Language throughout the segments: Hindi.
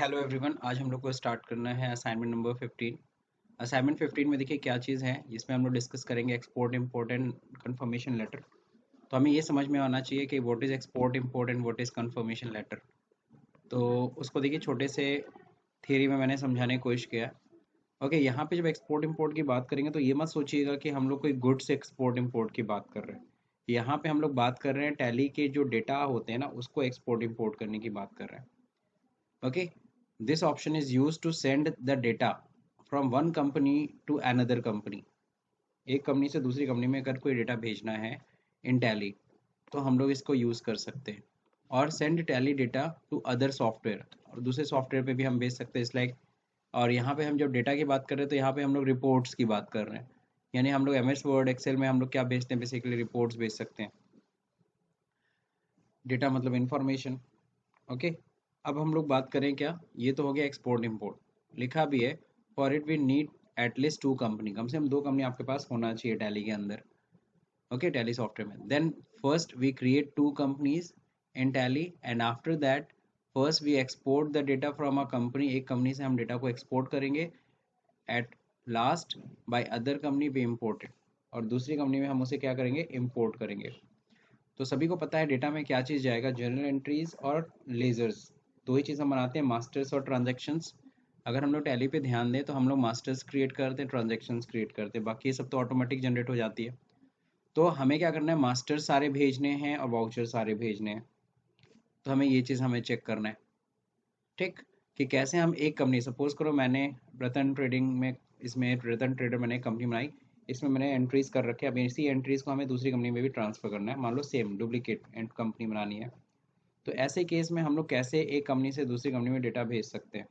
हेलो एवरीवन, आज हम लोग को स्टार्ट करना है असाइनमेंट नंबर 15। असाइनमेंट 15 में देखिए क्या चीज़ है, जिसमें हम लोग डिस्कस करेंगे export import and confirmation letter. तो हमें ये समझ में आना चाहिए कि what is export import and what is confirmation letter. तो उसको देखिए छोटे से थियरी में मैंने समझाने की कोशिश किया। ओके, यहाँ पे जब एक्सपोर्ट इंपोर्ट की बात करेंगे तो ये मत सोचिएगा कि हम लोग कोई गुड्स एक्सपोर्ट इंपोर्ट की बात कर रहे हैं। यहाँ पे हम लोग बात कर रहे हैं टैली के जो डेटा होते हैं ना, उसको एक्सपोर्ट इंपोर्ट करने की बात कर रहे हैं। Okay, this option is used to send the data from one company to another company. एक कंपनी से दूसरी कंपनी में अगर कोई डेटा भेजना है इन टैली, तो हम लोग इसको यूज़ कर सकते हैं। और send Tally data to other software, और दूसरे सॉफ्टवेयर पे भी हम भेज सकते हैं इस लाइक। और यहाँ पे हम जब डेटा की बात कर रहे हैं तो यहाँ पे हम लोग रिपोर्ट्स की बात कर रहे हैं। यानी हम लोग MS वर्ड एक्सेल में हम लोग क्या भेजते हैं, बेसिकली रिपोर्ट्स भेज सकते हैं। डेटा मतलब इंफॉर्मेशन। ओके, अब हम लोग बात करें क्या, ये तो हो गया एक्सपोर्ट इंपोर्ट। लिखा भी है for it we need at least two company, कम से कम दो कंपनी आपके पास होना चाहिए टैली के अंदर। ओके, टैली सॉफ्टवेयर में then first we create two companies in Tally and after that first we export the data from a company, एक कंपनी से हम डेटा को एक्सपोर्ट करेंगे। At last by other company we imported, और दूसरी कंपनी में हम उसे क्या करेंगे, इम्पोर्ट करेंगे। तो सभी को पता है डेटा में क्या चीज़ जाएगा, जर्नल एंट्रीज और लेजर्स। दो ही चीज़ हम बनाते हैं, मास्टर्स और ट्रांजैक्शंस। अगर हम लोग टैली पे ध्यान दें तो हम लोग मास्टर्स क्रिएट करते हैं, ट्रांजैक्शंस क्रिएट करते हैं, बाकी ये सब तो ऑटोमेटिक जनरेट हो जाती है। तो हमें क्या करना है, मास्टर्स सारे भेजने हैं और वाउचर सारे भेजने हैं। तो हमें ये चीज़ हमें चेक करना है, ठीक, कि कैसे हम एक कंपनी, सपोज करो मैंने रतन ट्रेडिंग में, इसमें रतन ट्रेडर मैंने एक कंपनी बनाई, इसमें मैंने एंट्रीज कर रखे हैं। अब इसी एंट्रीज को हमें दूसरी कंपनी में भी ट्रांसफर करना है, मान लो सेम डुप्लीकेट एंड कंपनी बनानी है। तो ऐसे केस में हम लोग कैसे एक कंपनी से दूसरी कंपनी में डेटा भेज सकते हैं,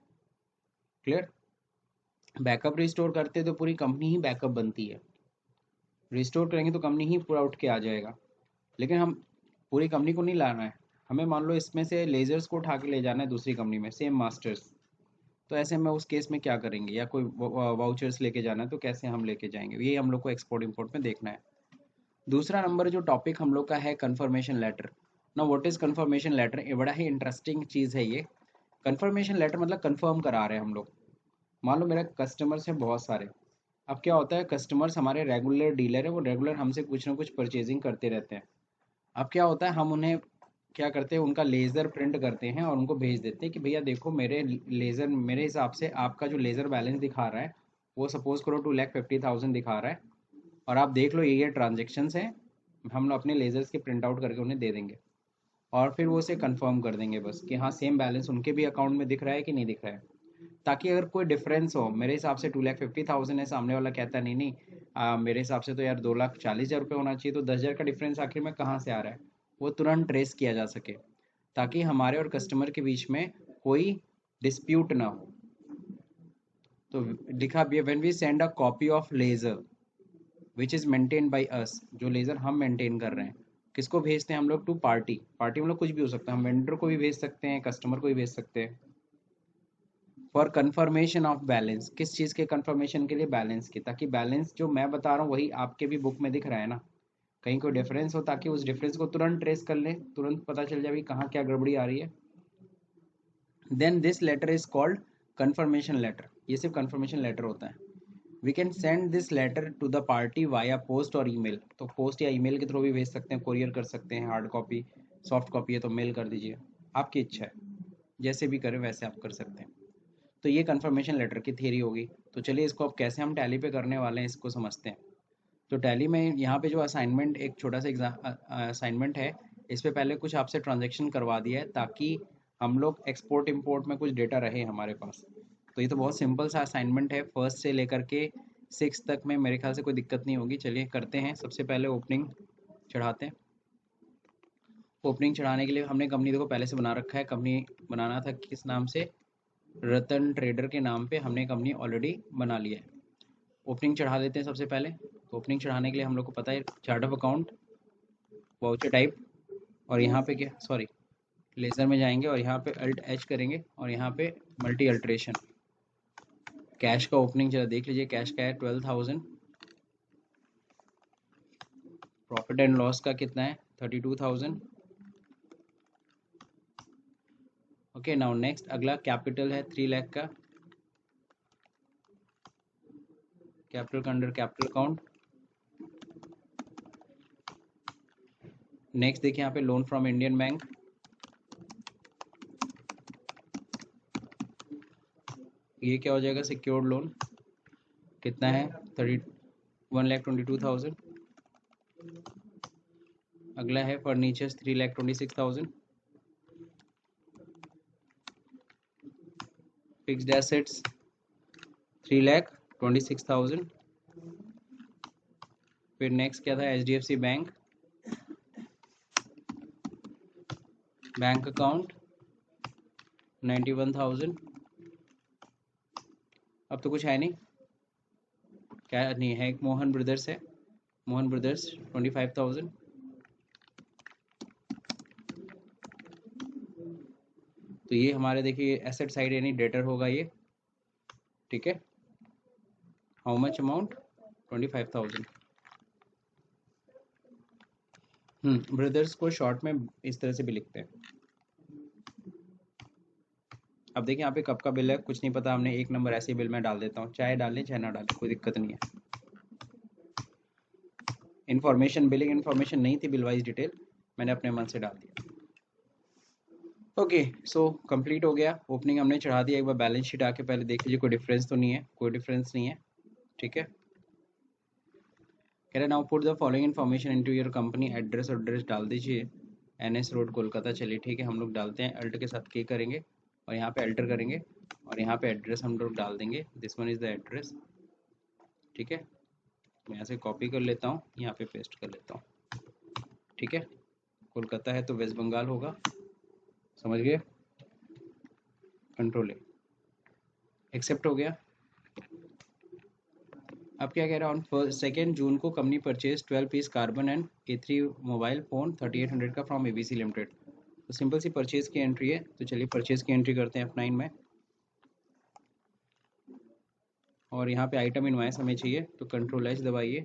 क्लियर। बैकअप रिस्टोर करते हैं तो पूरी कंपनी ही बैकअप बनती है, रिस्टोर करेंगे तो कंपनी ही पूरा उठ के आ जाएगा। लेकिन हम पूरी कंपनी को नहीं लाना है, हमें मान लो इसमें से लेजर्स को उठा के ले जाना है दूसरी कंपनी में, सेम मास्टर्स। तो ऐसे में उस केस में क्या करेंगे, या कोई वाउचर्स लेके जाना है तो कैसे हम लेके जाएंगे, ये हम लोग को एक्सपोर्ट इंपोर्ट में देखना है। दूसरा नंबर जो टॉपिक हम लोग का है कंफर्मेशन लेटर। ना व्हाट इज कंफर्मेशन लेटर, ये बड़ा ही इंटरेस्टिंग चीज़ है ये। कंफर्मेशन लेटर मतलब कंफर्म करा रहे हैं हम लोग। मान लो मेरे कस्टमर्स हैं बहुत सारे। अब क्या होता है, कस्टमर्स हमारे रेगुलर डीलर है, वो रेगुलर हमसे कुछ ना कुछ परचेजिंग करते रहते हैं। अब क्या होता है, हम उन्हें क्या करते हैं, उनका लेज़र प्रिंट करते हैं और उनको भेज देते हैं कि भैया देखो मेरे लेज़र, मेरे हिसाब से आपका जो लेज़र बैलेंस दिखा रहा है वो सपोज करो 2,50,000 दिखा रहा है, और आप देख लो ये ट्रांजेक्शन्स हैं। हम लोग अपने लेज़र्स के प्रिंट आउट करके उन्हें दे देंगे, और फिर वो उसे कंफर्म कर देंगे बस कि हाँ सेम बैलेंस उनके भी अकाउंट में दिख रहा है कि नहीं दिख रहा है। ताकि अगर कोई डिफरेंस हो, मेरे हिसाब से 2,50,000 है, सामने वाला कहता नहीं नहीं, मेरे हिसाब से तो यार 2,40,000 रुपये होना चाहिए, तो 10,000 का डिफरेंस आखिर में कहाँ से आ रहा है, वो तुरंत ट्रेस किया जा सके, ताकि हमारे और कस्टमर के बीच में कोई डिस्प्यूट ना हो। तो लिखा भी है when we send a copy of ledger which is maintain by us, जो लेज़र हम मेंटेन कर रहे हैं, किसको भेजते हैं हम लोग, टू पार्टी। पार्टी मतलब कुछ भी हो सकता है, हम वेंडर को भी भेज सकते हैं, कस्टमर को भी भेज सकते हैं। फॉर कंफर्मेशन ऑफ बैलेंस, किस चीज़ के कंफर्मेशन के लिए, बैलेंस की, ताकि बैलेंस जो मैं बता रहा हूँ वही आपके भी बुक में दिख रहा है ना, कहीं कोई डिफरेंस हो ताकि उस डिफरेंस को तुरंत ट्रेस कर लें, तुरंत पता चल जाए कहाँ क्या गड़बड़ी आ रही है। Then this letter is called confirmation letter, ये सिर्फ कंफर्मेशन लेटर होता है। We can send this letter to the party via post और ईमेल, तो पोस्ट या ईमेल के थ्रू भी भेज सकते हैं, कोरियर कर सकते हैं, हार्ड कॉपी, सॉफ्ट कॉपी है तो मेल कर दीजिए, आपकी इच्छा है, जैसे भी करें वैसे आप कर सकते हैं। तो ये कंफर्मेशन लेटर की थ्योरी होगी। तो चलिए इसको अब कैसे हम टैली पे करने वाले हैं इसको समझते हैं। तो टैली में यहाँ पे जो असाइनमेंट, एक छोटा सा एग्जाम असाइनमेंट है, इस पे पहले कुछ आपसे ट्रांजैक्शन करवा दिया है ताकि हम लोग एक्सपोर्ट इंपोर्ट में कुछ डेटा रहे हमारे पास। तो ये तो बहुत सिंपल सा असाइनमेंट है, फर्स्ट से लेकर के 6 तक में मेरे ख्याल से कोई दिक्कत नहीं होगी। चलिए करते हैं, सबसे पहले ओपनिंग चढ़ाते हैं। ओपनिंग चढ़ाने के लिए हमने कंपनी देखो पहले से बना रखा है, कंपनी बनाना था किस नाम से, रतन ट्रेडर के नाम पे हमने कंपनी ऑलरेडी बना लिया है। ओपनिंग चढ़ा देते हैं सबसे पहले। तो ओपनिंग चढ़ाने के लिए हम लोग को पता है chart of account, voucher type, और यहाँ पे क्या, सॉरी, लेज़र में जाएंगे और यहाँ पे अल्ट एच करेंगे और यहाँ पे मल्टी अल्ट्रेशन। कैश का ओपनिंग जरा देख लीजिए, कैश का है 12,000, प्रॉफिट एंड लॉस का कितना है 32,000, ओके, नाउ नेक्स्ट अगला कैपिटल है 3 लाख का, कैपिटल का अंडर कैपिटल अकाउंट। नेक्स्ट देखिए यहाँ पे लोन फ्रॉम इंडियन बैंक, ये क्या हो जाएगा, सिक्योर्ड लोन, कितना है 1,22,000। अगला है फर्नीचर्स 3,26,000। Fixed assets 3,26,000। फिर नेक्स्ट क्या था, HDFC बैंक, बैंक अकाउंट 91,000। अब तो कुछ है नहीं, क्या नहीं है, एक मोहन ब्रदर्स है, मोहन ब्रदर्स 25,000। तो ये हमारे देखिए एसेट साइड यानी डेटर होगा ये, ठीक है। How much amount, 25,000। ब्रदर्स को शॉर्ट में इस तरह से भी लिखते हैं। अब देखिए यहाँ पे कब का बिल है कुछ नहीं पता, हमने एक नंबर ऐसे बिल में डाल देता हूँ, चाहे डालें चाहे ना डालें कोई दिक्कत नहीं है। इन्फॉर्मेशन बिलिंग इन्फॉर्मेशन नहीं थी, बिल वाइज डिटेल मैंने अपने मन से डाल दिया। ओके, सो कंप्लीट हो गया, ओपनिंग हमने चढ़ा दिया। एक बार बैलेंस शीट आके पहले देख लीजिए, कोई डिफरेंस तो नहीं है, कोई डिफरेंस नहीं है, ठीक है। कह रहे now put the following information into your company, address और एड्रेस डाल दीजिए, NS रोड कोलकाता। चलिए ठीक है, हम लोग डालते हैं, अल्ट के साथ के करेंगे और यहाँ पे अल्टर करेंगे और यहाँ पे एड्रेस हम लोग डाल देंगे, this one is the address, ठीक है। मैं यहाँ से कॉपी कर लेता हूँ, यहाँ पे पेस्ट कर लेता हूँ, ठीक है। कोलकाता है तो वेस्ट बंगाल होगा, समझ गए, कंट्रोल ए, एक्सेप्ट हो गया। अब क्या कह रहा है, ऑन 2 जून को company purchase 12 piece carbon and A3 mobile phone 3800 का फ्रॉम ABC लिमिटेड। तो सिंपल सी परचेज की एंट्री है, तो चलिए परचेज की एंट्री करते हैं F9 में। और यहाँ पे आइटम इनवाइस हमें चाहिए, तो कंट्रोल H दबाइए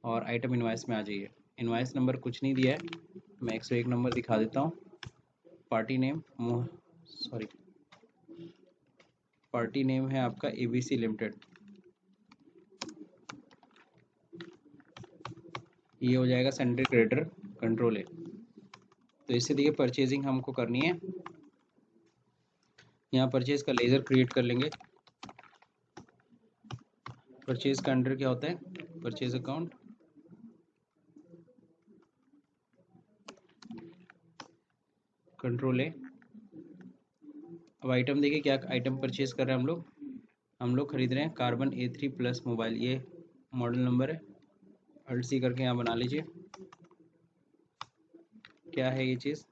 और आइटम इनवाइस में आ जाइए। इनवाइस नंबर कुछ नहीं दिया है, मैं 101 नंबर दिखा देता हूँ। पार्टी नेम पार्टी नेम है आपका ABC लिमिटेड, ये हो जाएगा सेंट्रल क्रेडिटर, कंट्रोल है। तो इससे देखिए परचेजिंग हमको करनी है, यहाँ परचेज का लेज़र क्रिएट कर लेंगे। परचेज का अंडर क्या होता है, परचेज अकाउंट, कंट्रोल है। अब आइटम देखिए क्या आइटम परचेज कर रहे हैं हम लोग खरीद रहे हैं कार्बन A3 प्लस मोबाइल, ये मॉडल नंबर है, अल्ट सी करके यहाँ बना लीजिए। क्या है ये चीज़,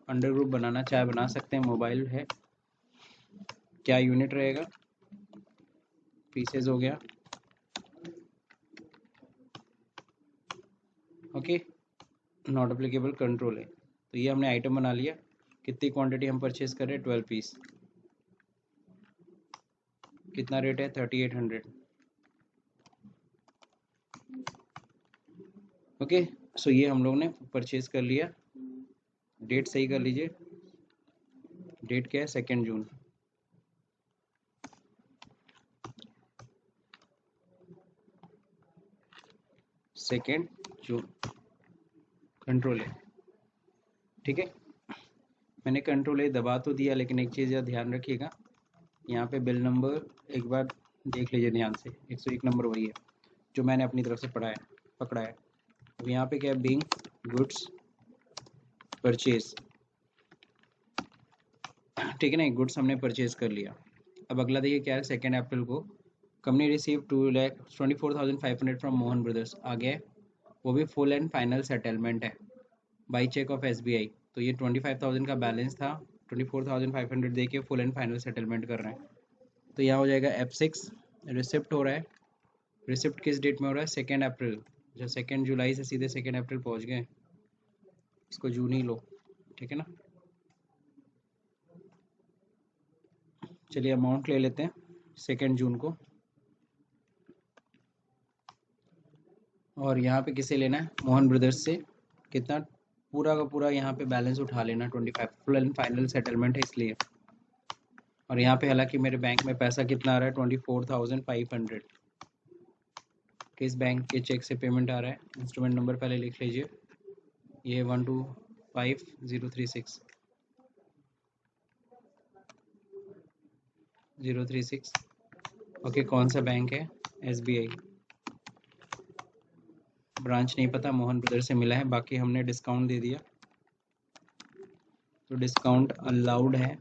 अंडर ग्रुप बनाना चाहे बना सकते हैं, मोबाइल है, क्या यूनिट रहेगा, पीसेज हो गया, ओके, नॉट अप्लीकेबल, कंट्रोल है। तो ये हमने आइटम बना लिया, कितनी क्वांटिटी हम परचेज कर रहे हैं, 12 पीस, कितना रेट है 3800, ओके। सो ये हम लोग ने परचेज कर लिया। डेट सही कर लीजिए, डेट क्या है 2 जून, सेकेंड जून, कंट्रोल है, ठीक है। मैंने कंट्रोल ए दबा तो दिया, लेकिन एक चीज़ ध्यान रखिएगा, यहाँ पे बिल नंबर एक बार देख लीजिए ध्यान से, 101 नंबर वही है जो मैंने अपनी तरफ से पकड़ा है। अब यहाँ पे क्या है, बीइंग गुड्स परचेज, ठीक है ना, गुड्स हमने परचेज कर लिया। अब अगला देखिए क्या है, 2 अप्रैल को company receive 2,24,500 from Mohan brothers, आ गया है, वो भी फुल एंड फाइनल सेटलमेंट है बाई चेक ऑफ SBI। तो ये 25,000 का बैलेंस था, 24,500 दे के फुल एंड फाइनल सेटलमेंट कर रहे हैं। तो यहाँ हो जाएगा F6, रिसिप्ट हो रहा है, रिसिप्ट किस डेट में हो रहा है, 2 अप्रैल, जो 2 जुलाई से सीधे 2 अप्रैल पहुँच गए, इसको जून ही लो, ठीक है ना। चलिए अमाउंट ले लेते हैं 2 जून को, और यहाँ पे किसे लेना है, मोहन ब्रदर्स से, कितना पूरा का पूरा यहाँ पे बैलेंस उठा लेना 25 फुल एंड फाइनल सेटलमेंट है इसलिए। और यहाँ पे हालांकि मेरे बैंक में पैसा कितना आ रहा है 24,500। किस बैंक के चेक से पेमेंट आ रहा है, इंस्ट्रूमेंट नंबर पहले लिख लीजिए, ये 125036 ओके। कौन सा बैंक है, SBI। ब्रांच नहीं पता, मोहन ब्रदर से मिला है, बाकी हमने डिस्काउंट दे दिया तो डिस्काउंट अलाउड है।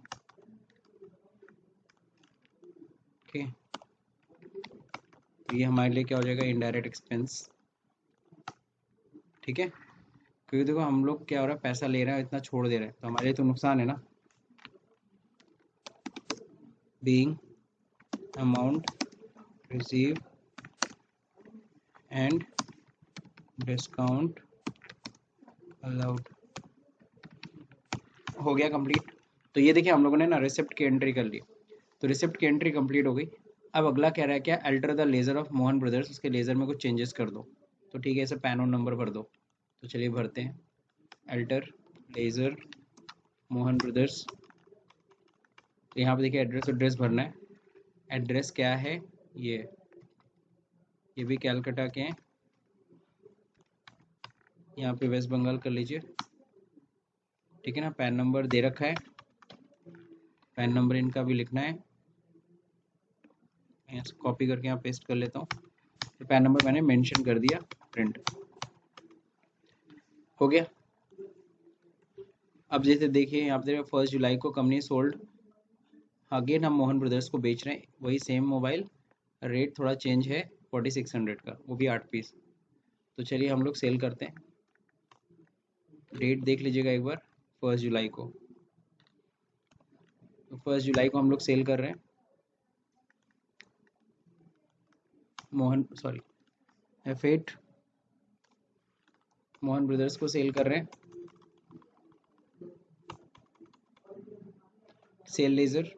ओके, तो ये हमारे लिए क्या हो जाएगा, इनडायरेक्ट एक्सपेंस। ठीक है, क्योंकि देखो हम लोग क्या हो रहा है, पैसा ले रहे हैं इतना छोड़ दे रहे हैं, तो हमारे लिए तो नुकसान है ना। Being amount receive and discount allowed हो गया कंप्लीट। तो ये देखिए हम लोगों ने ना रिसिप्ट की एंट्री कर ली, तो रिसिप्ट की एंट्री कंप्लीट हो गई। अब अगला कह रहा है क्या, alter the laser of Mohan brothers, उसके लेजर में कुछ चेंजेस कर दो। तो ठीक है, इसे पैन ऑन नंबर भर दो। तो चलिए भरते हैं, अल्टर लेजर मोहन ब्रदर्स। तो यहाँ पे देखिए एड्रेस भरना है। एड्रेस क्या है, ये भी कैलकाटा के हैं, यहाँ पे वेस्ट बंगाल कर लीजिए। ठीक है ना, पैन नंबर दे रखा है, पैन नंबर इनका भी लिखना है, कॉपी करके यहाँ पेस्ट कर लेता हूँ। तो पैन नंबर मैंने मेंशन कर दिया, प्रिंट हो गया। अब जैसे देखिए यहाँ पे 1 जुलाई को कंपनी सोल्ड, अगेन हम मोहन ब्रदर्स को बेच रहे हैं वही सेम मोबाइल, रेट थोड़ा चेंज है 4600 का, वो भी 8 पीस। तो चलिए हम लोग सेल करते हैं। डेट देख लीजिएगा एक बार, 1 जुलाई को। तो 1 जुलाई को हम लोग सेल कर रहे हैं F8 मोहन ब्रदर्स को सेल कर रहे हैं। सेल लेजर,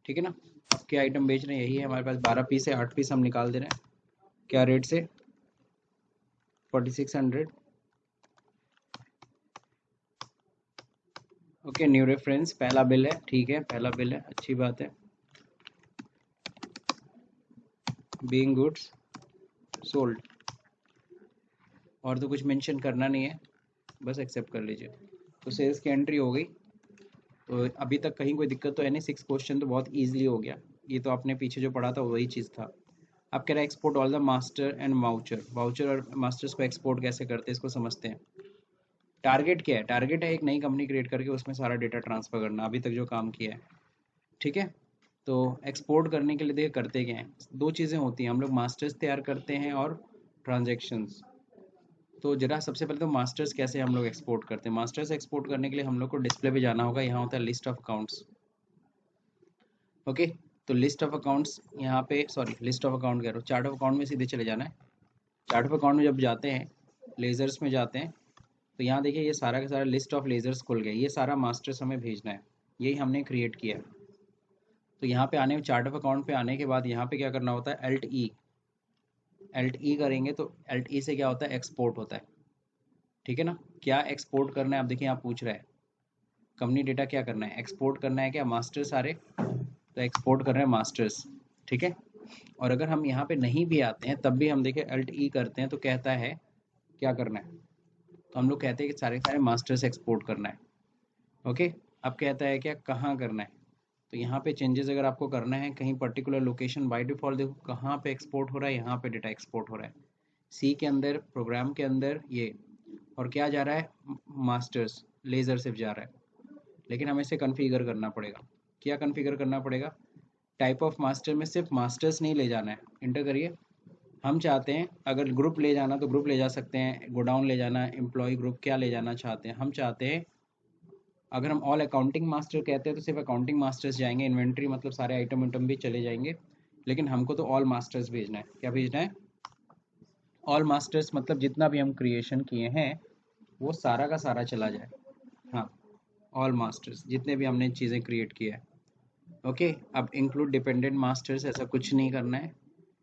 ठीक है ना। अब क्या आइटम बेच रहे हैं, यही है हमारे पास 12 पीस है, 8 पीस हम निकाल दे रहे हैं। क्या रेट से, 4600। ओके, न्यू रेफरेंस, पहला बिल है, ठीक है पहला बिल है, अच्छी बात है। बीइंग गुड्स सोल्ड, और तो कुछ मेंशन करना नहीं है, बस एक्सेप्ट कर लीजिए। तो सेल्स की एंट्री हो गई। तो अभी तक कहीं कोई दिक्कत तो है नहीं, 6 क्वेश्चन तो बहुत ईजिली हो गया। ये तो आपने पीछे जो पढ़ा था वही चीज़ था। अब कह रहा है export all the master and voucher, voucher और मास्टर्स को एक्सपोर्ट कैसे करते हैं इसको समझते हैं। टारगेट क्या है, टारगेट है एक नई कंपनी क्रिएट करके उसमें सारा डेटा ट्रांसफर करना, अभी तक जो काम किया है। ठीक है, तो एक्सपोर्ट करने के लिए देखिए करते क्या हैं, दो चीज़ें होती हैं, हम लोग मास्टर्स तैयार करते हैं और ट्रांजेक्शन्स। तो जरा सबसे पहले तो मास्टर्स कैसे हम लोग एक्सपोर्ट करते हैं। मास्टर्स एक्सपोर्ट करने के लिए हम लोग को डिस्प्ले पे जाना होगा, यहाँ होता है लिस्ट ऑफ अकाउंट्स। ओके, तो लिस्ट ऑफ अकाउंट्स यहाँ पे, सॉरी लिस्ट ऑफ अकाउंट कह रहा हूँ, चार्ट ऑफ अकाउंट में सीधे चले जाना है। चार्ट ऑफ अकाउंट में जब जाते हैं, लेजर्स में जाते हैं, तो यहाँ देखिए ये सारा का सारा लिस्ट ऑफ लेजर्स खुल गया, ये सारा मास्टर्स हमें भेजना है, यही हमने क्रिएट किया है। तो यहाँ पे आने, चार्ट ऑफ अकाउंट पे आने के बाद यहाँ पे क्या करना होता है, एल्ट ई करेंगे तो एल्ट ई से क्या होता है, एक्सपोर्ट होता है। ठीक है ना, क्या एक्सपोर्ट करना है, आप देखिए यहाँ पूछ रहा है कंपनी डेटा क्या करना है, एक्सपोर्ट करना है क्या, मास्टर्स सारे, तो एक्सपोर्ट कर रहे हैं मास्टर्स। ठीक है, और अगर हम यहाँ पे नहीं भी आते हैं तब भी हम देखिए अल्ट ई करते हैं तो कहता है क्या करना है, तो हम लोग कहते हैं कि सारे सारे मास्टर्स एक्सपोर्ट करना है। ओके, अब कहता है क्या कहाँ करना है, तो यहाँ पे चेंजेस अगर आपको करना है कहीं पर्टिकुलर लोकेशन, बाय डिफॉल्ट देखो कहाँ पे एक्सपोर्ट हो रहा है, यहाँ पे डेटा एक्सपोर्ट हो रहा है, सी के अंदर, प्रोग्राम के अंदर ये, और क्या जा रहा है, मास्टर्स लेजर सिर्फ जा रहा है। लेकिन हमें इसे कन्फिगर करना पड़ेगा, क्या कन्फिगर करना पड़ेगा, टाइप ऑफ मास्टर में सिर्फ मास्टर्स नहीं ले जाना है, इंटर करिए। हम चाहते हैं अगर ग्रुप ले जाना तो ग्रुप ले जा सकते हैं, गोडाउन ले जाना, एम्प्लॉय ग्रुप क्या ले जाना चाहते हैं, हम चाहते हैं अगर हम ऑल अकाउंटिंग मास्टर कहते हैं तो सिर्फ अकाउंटिंग मास्टर्स जाएंगे, इन्वेंट्री मतलब सारे आइटम उइटम भी चले जाएंगे, लेकिन हमको तो ऑल मास्टर्स भेजना है। क्या भेजना है, ऑल मास्टर्स, मतलब जितना भी हम क्रिएशन किए हैं वो सारा का सारा चला जाए। हाँ, ऑल मास्टर्स जितने भी हमने चीज़ें क्रिएट किए हैं। ओके, अब इंक्लूड डिपेंडेंट मास्टर्स ऐसा कुछ नहीं करना है,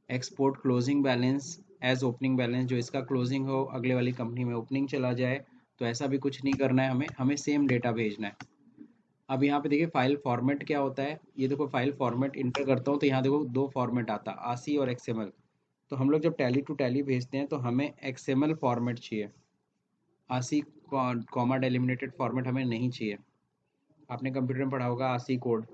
export closing balance as opening balance, जो इसका क्लोजिंग हो अगले वाली कंपनी में ओपनिंग चला जाए, तो ऐसा भी कुछ नहीं करना है, हमें सेम डेटा भेजना है। अब यहाँ पे देखिए फाइल फॉर्मेट क्या होता है, ये देखो फाइल फॉर्मेट इंटर करता हूँ तो यहाँ देखो दो फॉर्मेट आता है, आरसी और एक्सएमएल। तो हम लोग जब टैली टू टैली भेजते हैं तो हमें एक्सएमएल फॉर्मेट चाहिए, आरसी कॉमा डेलिमिनेटेड फॉर्मेट हमें नहीं चाहिए। आपने कंप्यूटर में पढ़ा होगा आरसी कोड,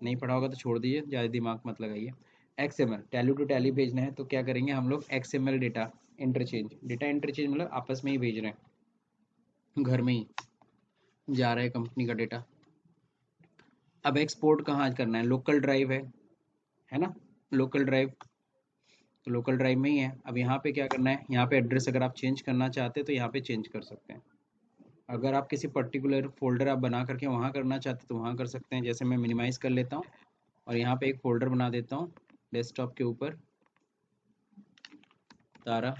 नहीं पढ़ा होगा तो छोड़ दीजिए, ज़्यादा दिमाग मत लगाइए। एक्सएमएल टैली टू टैली भेजना है तो क्या करेंगे हम लोग, XML data interchange, data interchange मतलब आपस में ही भेज रहे हैं, घर में ही जा रहा है कंपनी का डेटा। अब एक्सपोर्ट कहाँ करना है, लोकल ड्राइव है ना, लोकल ड्राइव, तो लोकल ड्राइव में ही है। अब यहाँ पे क्या करना है, यहाँ पे एड्रेस अगर आप चेंज करना चाहते हैं तो यहाँ पे चेंज कर सकते हैं। अगर आप किसी पर्टिकुलर फोल्डर आप बना करके वहाँ करना चाहते हैं तो वहाँ कर सकते हैं। जैसे मैं मिनिमाइज़ कर लेता हूँ और यहाँ पे एक फोल्डर बना देता हूँ डेस्कटॉप के ऊपर, तारा,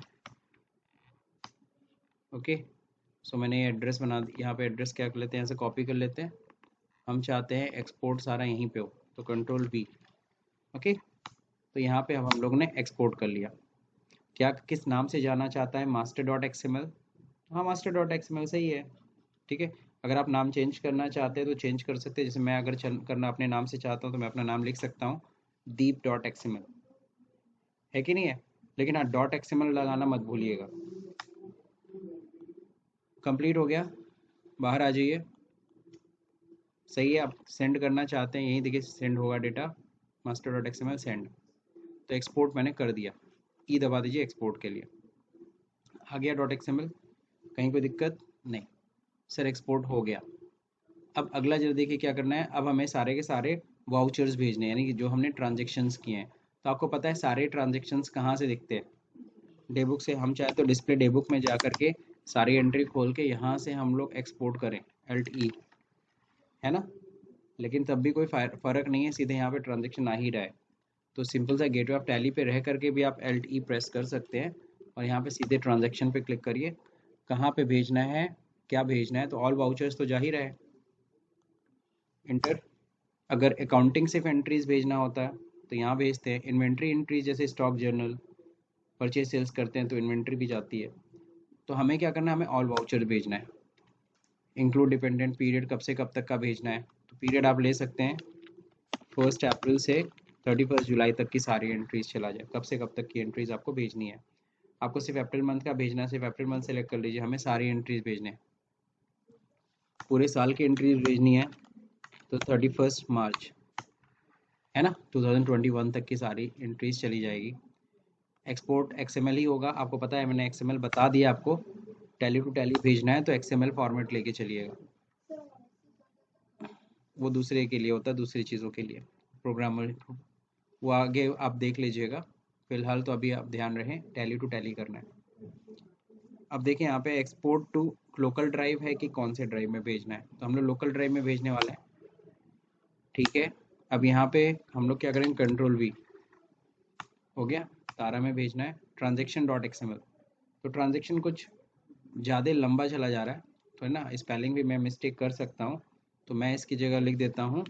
ओके। सो मैंने ये एड्रेस बना दिया, यहाँ पे एड्रेस क्या कर लेते हैं, यहाँ से कॉपी कर लेते हैं। हम चाहते हैं एक्सपोर्ट सारा यहीं पे हो तो कंट्रोल V, ओके। तो यहाँ पे हम लोग ने एक्सपोर्ट कर लिया। क्या किस नाम से जाना चाहता है, मास्टर डॉट एक्सएमएल, हाँ मास्टर डॉट एक्सएमएल सही है, ठीक है। अगर आप नाम चेंज करना चाहते हैं तो चेंज कर सकते हैं, जैसे मैं अगर करना अपने नाम से चाहता हूँ तो मैं अपना नाम लिख सकता हूँ दीप डॉट एक्सएमएल, है कि नहीं है। लेकिन हाँ डॉट एक्सएमएल लगाना मत भूलिएगा। कंप्लीट हो गया, बाहर आ जाइए, सही है। आप सेंड करना चाहते हैं, यहीं देखिए सेंड होगा data, master dot XML send, तो एक्सपोर्ट मैंने कर दिया, ई दबा दीजिए एक्सपोर्ट के लिए, आ गया डॉट एक्सएमएल, कहीं कोई दिक्कत नहीं सर, एक्सपोर्ट हो गया। अब अगला जरा देखिए क्या करना है, अब हमें सारे के सारे वाउचर्स भेजने हैं, यानी कि जो हमने ट्रांजेक्शन्स किए हैं। तो आपको पता है सारे ट्रांजेक्शन्स कहाँ से दिखते हैं, डे बुक से। हम चाहे तो डिस्प्ले डे बुक में जा करके सारी एंट्री खोल के यहाँ से हम लोग एक्सपोर्ट करें, Alt E, है ना। लेकिन तब भी कोई फ़र्क नहीं है, सीधे यहाँ पे ट्रांजेक्शन आ ही रहा है। तो सिंपल सा गेटवे ऑफ टैली पे रह करके भी आप Alt E प्रेस कर सकते हैं और यहाँ पे सीधे ट्रांजेक्शन पे क्लिक करिए, कहाँ पे भेजना है, क्या भेजना है, तो ऑल वाउचर्स तो जा ही रहा है, इंटर। अगर अकाउंटिंग सिर्फ एंट्रीज भेजना होता है तो यहाँ भेजते हैं, इन्वेंट्री एंट्रीज जैसे स्टॉक जर्नल, परचेज सेल्स करते हैं तो इन्वेंट्री भी जाती है। तो हमें क्या करना है, हमें ऑल वाउचर भेजना है। इंक्लूड डिपेंडेंट पीरियड कब से कब तक का भेजना है, तो पीरियड आप ले सकते हैं 1 अप्रैल से 31 जुलाई तक की सारी एंट्रीज चला जाए, कब से कब तक की एंट्रीज आपको भेजनी है। आपको सिर्फ अप्रैल मंथ का भेजना है, सिर्फ अप्रैल मंथ सेलेक्ट कर लीजिए, हमें सारी एंट्रीज भेजने हैं। पूरे साल की एंट्रीज भेजनी है तो 31 मार्च, है ना, 2021 तक की सारी एंट्रीज चली जाएगी। एक्सपोर्ट एक्सएमएल ही होगा, आपको पता है, मैंने एक्सएमएल बता दिया आपको। टैली टू टैली भेजना है तो एक्सएमएल फॉर्मेट लेके चलिएगा, वो दूसरे के लिए होता है, दूसरी चीज़ों के लिए, प्रोग्रामर, वो आगे आप देख लीजिएगा। फिलहाल तो अभी आप ध्यान रखें टैली टू टैली करना है। अब देखिए यहाँ पे एक्सपोर्ट टू लोकल ड्राइव है कि कौन से ड्राइव में भेजना है, तो हम लोग लोकल ड्राइव में भेजने वाले हैं, ठीक है। अब यहाँ पे हम लोग क्या करेंगे, कंट्रोल V, हो गया, तारा में भेजना है ट्रांजेक्शन डॉट एक्सएमएल। तो ट्रांजेक्शन कुछ ज़्यादा लंबा चला जा रहा है तो है ना, स्पेलिंग भी मैं मिस्टेक कर सकता हूँ, तो मैं इसकी जगह लिख देता हूँ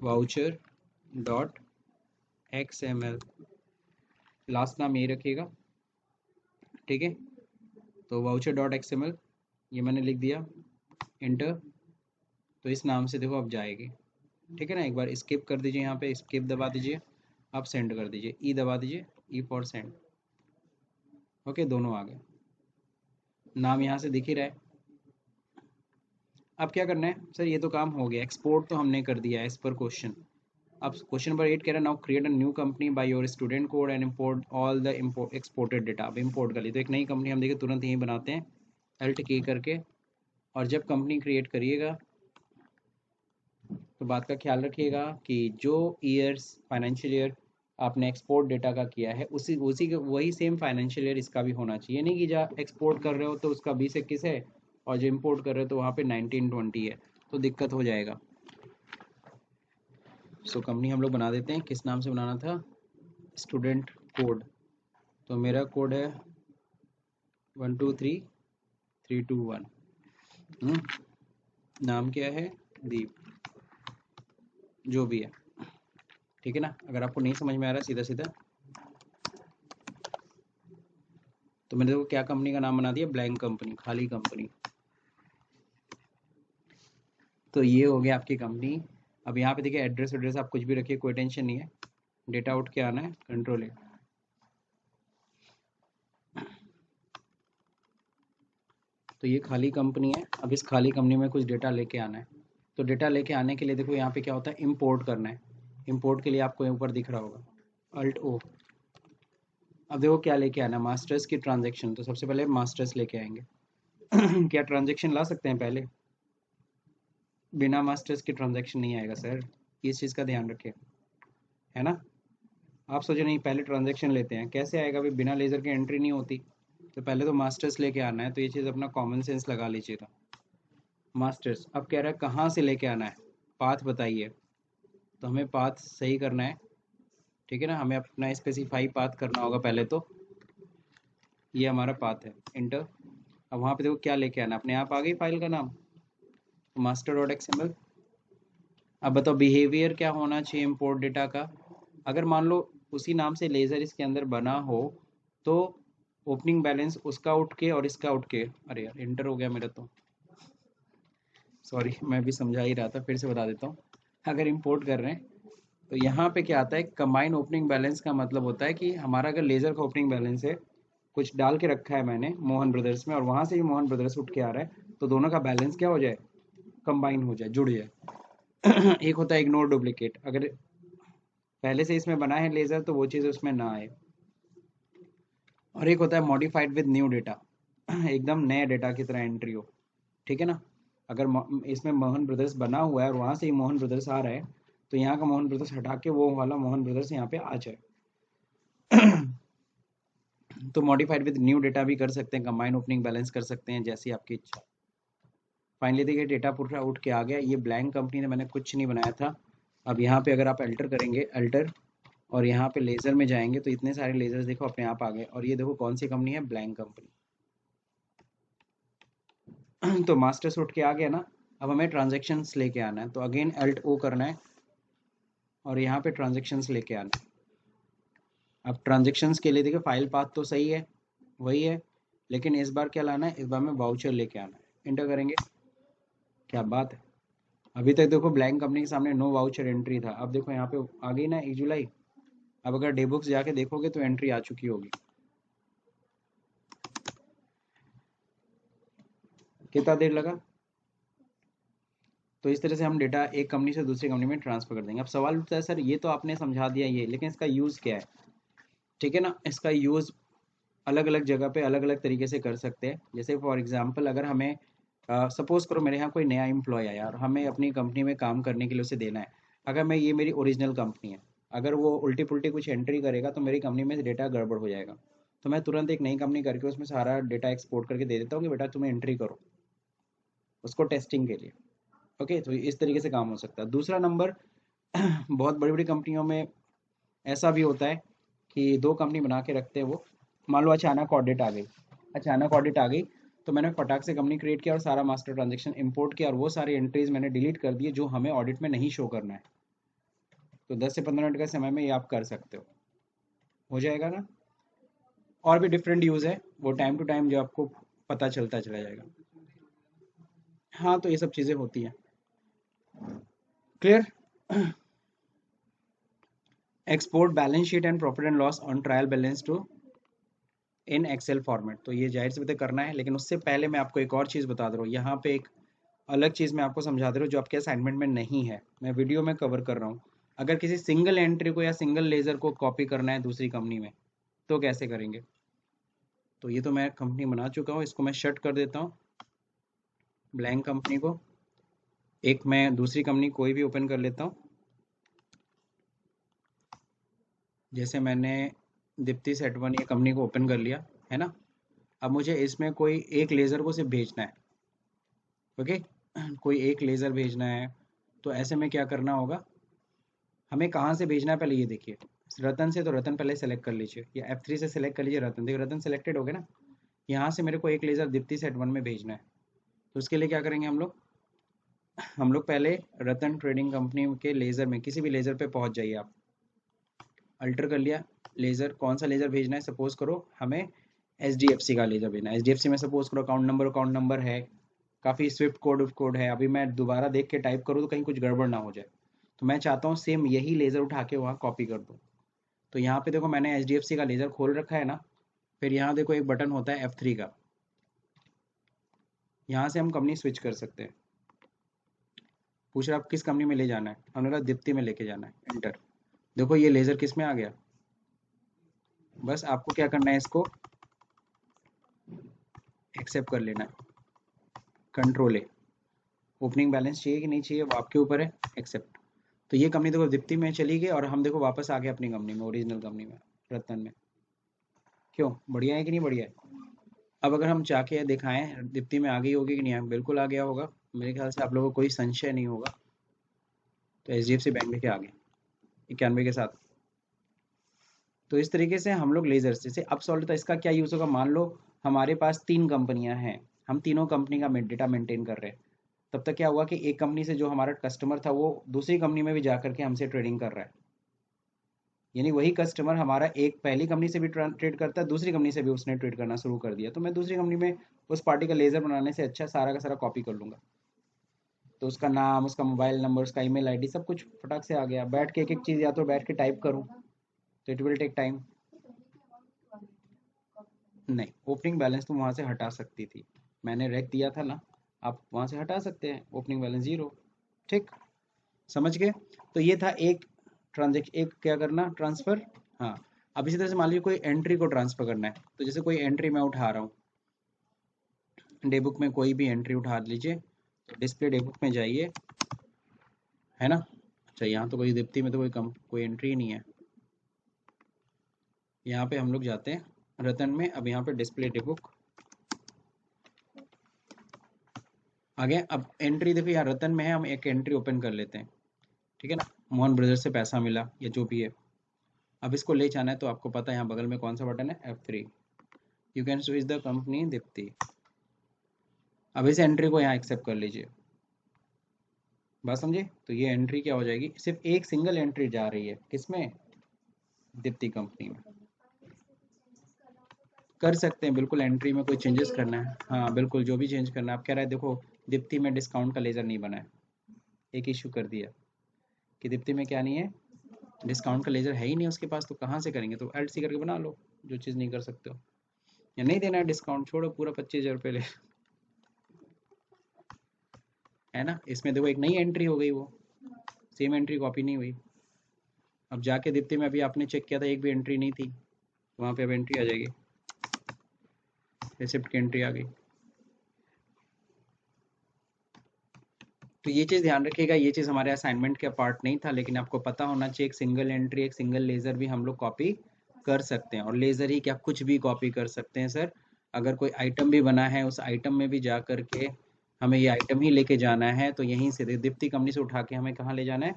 वाउचर डॉट XML, लास्ट नाम यही रखिएगा, ठीक है। तो वाउचर डॉट XML ये मैंने लिख दिया, इंटर। तो इस नाम से देखो अब जाएगी, ठीक है ना। एक बार स्किप कर दीजिए, यहाँ पे स्किप दबा दीजिए, आप सेंड कर दीजिए, ई दबा दीजिए, ई फॉर सेंड, ओके, दोनों आ गए, नाम यहाँ से दिख ही रहा है। अब क्या करना है सर, ये तो काम हो गया, एक्सपोर्ट तो हमने कर दिया एज पर क्वेश्चन। अब क्वेश्चन नंबर 8 कह रहा है, now create a new company by your student code and import all the exported data. अब इंपोर्ट कर ली तो एक नई कंपनी हम देखिए तुरंत यहीं बनाते हैं, Alt की करके। और जब कंपनी क्रिएट करिएगा तो बात का ख्याल रखिएगा कि जो ईयर्स फाइनेंशियल ईयर आपने एक्सपोर्ट डेटा का किया है उसी उसी के वही सेम फाइनेंशियल ईयर इसका भी होना चाहिए, नहीं कि जहाँ एक्सपोर्ट कर रहे हो तो उसका 2021 है और जो इंपोर्ट कर रहे हो तो वहाँ पे 1920 है, तो दिक्कत हो जाएगा। सो कंपनी हम लोग बना देते हैं, किस नाम से बनाना था, स्टूडेंट कोड, तो मेरा कोड है 123321, नाम क्या है, दीप, जो भी है, ठीक है ना। अगर आपको नहीं समझ में आ रहा है सीधा सीधा तो मैंने देखो क्या कंपनी का नाम बना दिया, ब्लैंक कंपनी, खाली कंपनी। तो ये हो गया आपकी कंपनी। अब यहाँ पे देखिए एड्रेस एड्रेस आप कुछ भी रखिए, कोई टेंशन नहीं है। डेटा आउट क्या आना है, कंट्रोल है। तो ये खाली कंपनी है। अब इस खाली कंपनी में कुछ डेटा लेके आना है। तो डेटा लेके आने के लिए देखो यहाँ पे क्या होता है, इंपोर्ट करना है। इंपोर्ट के लिए आपको ऊपर दिख रहा होगा अल्ट ओ। अब देखो क्या लेके आना है, मास्टर्स की ट्रांजेक्शन। तो सबसे पहले मास्टर्स लेके आएंगे। क्या ट्रांजेक्शन ला सकते हैं पहले? बिना मास्टर्स की ट्रांजेक्शन नहीं आएगा सर, इस चीज़ का ध्यान रखें, है ना। आप सोचे नहीं पहले ट्रांजेक्शन लेते हैं, कैसे आएगा भाई, बिना लेज़र के एंट्री नहीं होती। तो पहले तो मास्टर्स लेके आना है। तो ये चीज़ अपना कॉमन सेंस लगा लीजिएगा। मास्टर्स अब कह रहा है कहाँ से लेके आना है, पाथ बताइए। तो हमें पाथ सही करना है, ठीक है ना। हमें अपना स्पेसिफाई पाथ करना होगा पहले तो। ये हमारा पाथ है, इंटर। अब वहाँ पे देखो क्या लेके आना, अपने आप आ गई फाइल का नाम, मास्टर डॉट एक्सएमएल। अब बताओ बिहेवियर क्या होना चाहिए इम्पोर्ट डेटा का। अगर मान लो उसी नाम से लेज़र इसके अंदर बना हो, तो ओपनिंग बैलेंस उसका उठ के और इसका उठ के, अरे यार इंटर हो गया मेरा तो, सॉरी मैं भी समझा ही रहा था, फिर से बता देता हूँ। अगर इंपोर्ट कर रहे हैं तो यहाँ पे क्या आता है, कंबाइन ओपनिंग बैलेंस का मतलब होता है कि हमारा अगर लेज़र का ओपनिंग बैलेंस है, कुछ डाल के रखा है मैंने मोहन ब्रदर्स में, और वहाँ से ही मोहन ब्रदर्स उठ के आ रहा है, तो दोनों का बैलेंस क्या हो जाए, कंबाइन हो जाए, जुड़ जाए। एक होता है इग्नोर डुप्लीकेट, अगर पहले से इसमें बना है लेज़र तो वो चीज़ उसमें ना आए। और एक होता है मॉडिफाइड विद न्यू डेटा, एकदम नए डेटा की तरह एंट्री हो, ठीक है ना। अगर इसमें मोहन ब्रदर्स बना हुआ है और वहाँ से ही मोहन ब्रदर्स आ रहा है, तो यहाँ का मोहन ब्रदर्स हटा के वो वाला मोहन ब्रदर्स यहाँ पे आ जाए। तो मॉडिफाइड विद न्यू डेटा भी कर सकते हैं, कंबाइन ओपनिंग बैलेंस कर सकते हैं, जैसी आपकी इच्छा। फाइनली देखिए डेटा पूरा उठ के आ गया। ये ब्लैंक कंपनी ने मैंने कुछ नहीं बनाया था। अब यहाँ पे अगर आप अल्टर करेंगे, अल्टर, और यहाँ पे लेज़र में जाएंगे तो इतने सारे लेज़र्स देखो अपने आप आ गए। और ये देखो कौन सी कंपनी है, ब्लैंक कंपनी। तो मास्टर सूट के आ गया ना। अब हमें ट्रांजेक्शन्स लेके आना है, तो अगेन अल्ट ओ करना है और यहाँ पे ट्रांजेक्शन्स लेके आना है। अब ट्रांजेक्शन्स के लिए देखिए फाइल पाथ तो सही है, वही है, लेकिन इस बार क्या लाना है, इस बार में वाउचर लेके आना है। इंटर करेंगे, क्या बात है। अभी तक देखो ब्लैंक कंपनी के सामने नो वाउचर एंट्री था, अब देखो यहाँ पे आ गई ना 1 जुलाई। अब अगर डे बुक्स जाके देखोगे तो एंट्री आ चुकी होगी। कितना देर लगा। तो इस तरह से हम डेटा एक कंपनी से दूसरी कंपनी में ट्रांसफर कर देंगे। अब सवाल उठता है सर ये तो आपने समझा दिया ये, लेकिन इसका यूज़ क्या है, ठीक है ना। इसका यूज़ अलग अलग जगह पे अलग अलग तरीके से कर सकते हैं। जैसे फॉर एग्जांपल अगर हमें सपोज करो मेरे यहाँ कोई नया एम्प्लॉय आया और हमें अपनी कंपनी में काम करने के लिए उसे देना है। अगर मैं, ये मेरी ओरिजिनल कंपनी है, अगर वो उल्टी पुल्टी कुछ एंट्री करेगा तो मेरी कंपनी में डेटा गड़बड़ हो जाएगा। तो मैं तुरंत एक नई कंपनी करके उसमें सारा डेटा एक्सपोर्ट करके दे देता हूँ कि बेटा तुम्हें एंट्री करो, उसको टेस्टिंग के लिए। ओके, तो इस तरीके से काम हो सकता है। दूसरा नंबर, बहुत बड़ी बड़ी कंपनियों में ऐसा भी होता है कि दो कंपनी बना के रखते हैं वो। मान लो अचानक ऑडिट आ गई, अचानक ऑडिट आ गई, तो मैंने फटाक से कंपनी क्रिएट किया और सारा मास्टर ट्रांजेक्शन इंपोर्ट किया और वो सारी एंट्रीज मैंने डिलीट कर दिए जो हमें ऑडिट में नहीं शो करना है। तो 10 से 15 मिनट के समय में ये आप कर सकते हो जाएगा ना। और भी डिफरेंट यूज़ है, वो टाइम टू टाइम जो आपको पता चलता चला जाएगा। हाँ, तो ये सब चीज़ें होती हैं। Clear. Export balance sheet and profit and loss on trial balance to in Excel format. तो ये जाहिर सी बात है करना है, लेकिन उससे पहले मैं आपको एक और चीज़ बता दे रहा हूँ। यहाँ पे एक अलग चीज़ मैं आपको समझा दे रहा हूँ जो आपके असाइनमेंट में नहीं है, मैं वीडियो में कवर कर रहा हूँ। अगर किसी सिंगल एंट्री को या सिंगल लेज़र को कॉपी करना है दूसरी कंपनी में, तो कैसे करेंगे। तो ये तो मैं कंपनी बना चुका हूँ, इसको मैं शट कर देता हूँ, ब्लैंक कंपनी को। एक मैं दूसरी कंपनी कोई भी ओपन कर लेता हूँ, जैसे मैंने दीप्ति सेट वन ये कंपनी को ओपन कर लिया है ना। अब मुझे इसमें कोई एक लेज़र को सिर्फ भेजना है, ओके। कोई एक लेज़र भेजना है, तो ऐसे में क्या करना होगा, हमें कहाँ से भेजना है पहले ये देखिए। रतन से, तो रतन पहले सेलेक्ट कर लीजिए, या F3 से सेलेक्ट कर लीजिए रतन। देखिए रतन सेलेक्टेड हो गया ना। यहाँ से मेरे को एक लेज़र दीप्ति सेट वन में भेजना है। तो उसके लिए क्या करेंगे हम लोग पहले रतन ट्रेडिंग कंपनी के लेज़र में किसी भी लेज़र पे पहुँच जाइए आप। अल्टर कर लिया लेज़र, कौन सा लेज़र भेजना है, सपोज करो हमें HDFC का लेजर भेजना। HDFC में सपोज करो अकाउंट नंबर है, काफ़ी स्विफ्ट कोड है। अभी मैं दोबारा देख के टाइप करूँ तो कहीं कुछ गड़बड़ ना हो जाए, तो मैं चाहता हूँ सेम यही लेज़र उठा के वहाँ कॉपी कर दूँ। तो यहाँ पे देखो मैंने HDFC का लेज़र खोल रखा है ना, फिर यहाँ देखो एक बटन होता है F3 का, यहाँ से हम कंपनी स्विच कर सकते हैं। पूछ रहा आप किस कंपनी में ले जाना है, हमने कहा दीप्ति में लेके जाना है, एंटर। देखो ये लेज़र किस में आ गया। बस आपको क्या करना है, इसको एक्सेप्ट कर लेना है, कंट्रोल ए। ओपनिंग बैलेंस चाहिए कि नहीं चाहिए वो आपके ऊपर है, एक्सेप्ट। तो ये कंपनी देखो दीप्ति में चली गई और हम देखो वापस आ गए अपनी कंपनी में, ओरिजिनल कंपनी में, रतन में। क्यों, बढ़िया है कि नहीं बढ़िया है। अब अगर हम जाके दिखाएं दीप्ति में आ गई होगी कि नहीं, बिल्कुल आ गया होगा, मेरे ख्याल से आप लोगों को कोई संशय नहीं होगा। तो HDFC बैंक लेके आ गए 91 के साथ। तो इस तरीके से हम लोग लेजर जैसे अब सॉल्व, तो इसका क्या यूज़ होगा, मान लो हमारे पास 3 कंपनियां हैं, हम तीनों कंपनी का डेटा मेंटेन कर रहे हैं। तब तक क्या हुआ कि एक कंपनी से जो हमारा कस्टमर था वो दूसरी कंपनी में भी जा करके हमसे ट्रेडिंग कर रहा है। यानी वही कस्टमर हमारा एक पहली कंपनी से भी ट्रेड करता है, दूसरी कंपनी से भी उसने ट्रेड करना शुरू कर दिया। तो मैं दूसरी कंपनी में उस पार्टी का लेजर बनाने से अच्छा सारा का सारा कॉपी कर लूंगा। तो उसका नाम, उसका मोबाइल नंबर, उसका ईमेल आईडी सब कुछ फटाक से आ गया। बैठ के एक एक चीज़ या तो बैठ के टाइप करूँ तो इट विल टेक टाइम। नहीं, ओपनिंग बैलेंस तुम वहाँ से हटा सकती थी, मैंने रेक दिया था ना, आप वहाँ से हटा सकते हैं, ओपनिंग बैलेंस जीरो। ठीक, समझ गए। तो ये था एक ट्रांजेक्शन, एक क्या करना, ट्रांसफ़र। हाँ, अब इसी तरह से मान लीजिए कोई एंट्री को ट्रांसफ़र करना है, तो जैसे कोई एंट्री मैं उठा रहा हूँ, डे बुक में कोई भी एंट्री उठा लीजिए, तो डिस्प्ले डे बुक में जाइए, है ना। अच्छा, यहाँ तो कोई दीप्ति में तो कोई एंट्री ही नहीं है। यहाँ पे हम लोग जाते हैं रतन में, अब यहाँ पे डिस्प्ले डे बुक आ गया। अब एंट्री देखो यहाँ रतन में है, हम एक एंट्री ओपन कर लेते हैं, ठीक है ना। मोहन ब्रदर्स से पैसा मिला या जो भी है। अब इसको ले जाना है तो आपको पता है यहाँ बगल में कौन सा बटन है, F3। You can switch the company Deepti. अब इस एंट्री को यहाँ एक्सेप्ट कर लीजिए, बात समझे। तो ये एंट्री क्या हो जाएगी, सिर्फ एक सिंगल एंट्री जा रही है किसमें, दीप्ति कंपनी में। कर सकते हैं बिल्कुल, एंट्री में कोई चेंजेस करना है, हाँ बिल्कुल, जो भी चेंज करना है। आप कह रहे हैं देखो दीप्ति में डिस्काउंट का लेजर नहीं बना है, एक इशू कर दिया कि दीप्ति में क्या नहीं है, डिस्काउंट का लेजर है ही नहीं उसके पास, तो कहाँ से करेंगे। तो एल्ट सी करके बना लो, जो चीज़ नहीं कर सकते हो। या नहीं देना है डिस्काउंट, छोड़ो, पूरा 25,000 रुपये ले, है ना। इसमें देखो एक नई एंट्री हो गई, वो सेम एंट्री कॉपी नहीं हुई। अब जाके दीप्ति में अभी आपने चेक किया था, एक भी एंट्री नहीं थी, वहाँ पे अब एंट्री आ जाएगी, रिसिप्ट की एंट्री आ गई। तो ये चीज़ ध्यान रखिएगा, ये चीज़ हमारे असाइनमेंट का पार्ट नहीं था, लेकिन आपको पता होना चाहिए एक सिंगल एंट्री, एक सिंगल लेज़र भी हम लोग कॉपी कर सकते हैं। और लेज़र ही क्या, कुछ भी कॉपी कर सकते हैं सर। अगर कोई आइटम भी बना है, उस आइटम में भी जा करके हमें ये आइटम ही लेके जाना है, तो यहीं से दीप्ति कंपनी से उठा के हमें कहाँ ले जाना है,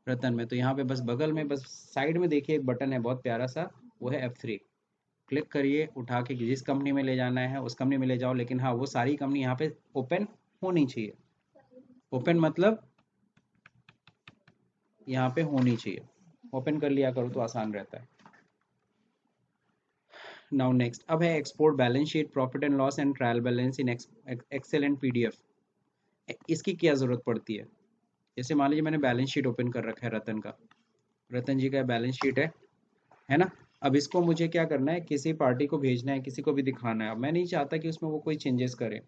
रतन में। तो यहाँ पे बस बगल में, बस साइड में देखिए एक बटन है बहुत प्यारा सा, वो है F3। क्लिक करिए, उठा के जिस कंपनी में ले जाना है उस कंपनी में ले जाओ। लेकिन हाँ, वो सारी कंपनी यहाँ पे ओपन होनी चाहिए। ओपन मतलब यहाँ पे होनी चाहिए, ओपन कर लिया करो तो आसान रहता है। नाउ नेक्स्ट, अब है export balance sheet, profit and loss and trial balance in Excel and PDF। इसकी क्या ज़रूरत पड़ती है, जैसे मान लीजिए मैंने बैलेंस शीट ओपन कर रखा है रतन का, रतन जी का बैलेंस शीट है ना। अब इसको मुझे क्या करना है, किसी पार्टी को भेजना है, किसी को भी दिखाना है। अब मैं नहीं चाहता कि उसमें वो कोई चेंजेस करे,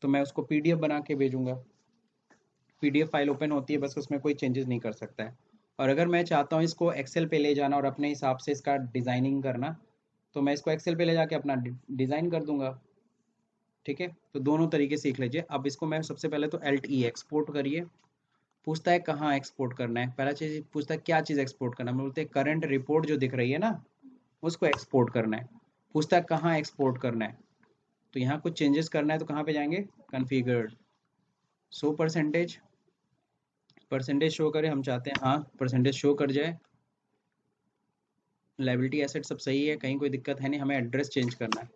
तो मैं उसको PDF बना के भेजूंगा। PDF फाइल ओपन होती है, बस उसमें कोई चेंजेस नहीं कर सकता है। और अगर मैं चाहता हूँ इसको एक्सेल पे ले जाना और अपने हिसाब से इसका डिज़ाइनिंग करना, तो मैं इसको एक्सेल पे ले जाके अपना डिज़ाइन कर दूंगा। ठीक है, तो दोनों तरीके सीख लीजिए। अब इसको मैं सबसे पहले तो Alt-E एक्सपोर्ट करिए। पूछता है कहाँ एक्सपोर्ट करना है, पहला चीज़ पूछता है क्या चीज़ एक्सपोर्ट करना है, मैं बोलते हैं करंट रिपोर्ट जो दिख रही है ना, उसको एक्सपोर्ट करना है। पूछता है कहाँ एक्सपोर्ट करना है, तो यहाँ कुछ चेंजेस करना है, तो कहाँ पे जाएंगे, configured, show percentage, percentage show करे, हम चाहते हैं हाँ परसेंटेज शो कर जाए। लायबिलिटी एसेट सब सही है, कहीं कोई दिक्कत है नहीं। हमें एड्रेस चेंज करना है,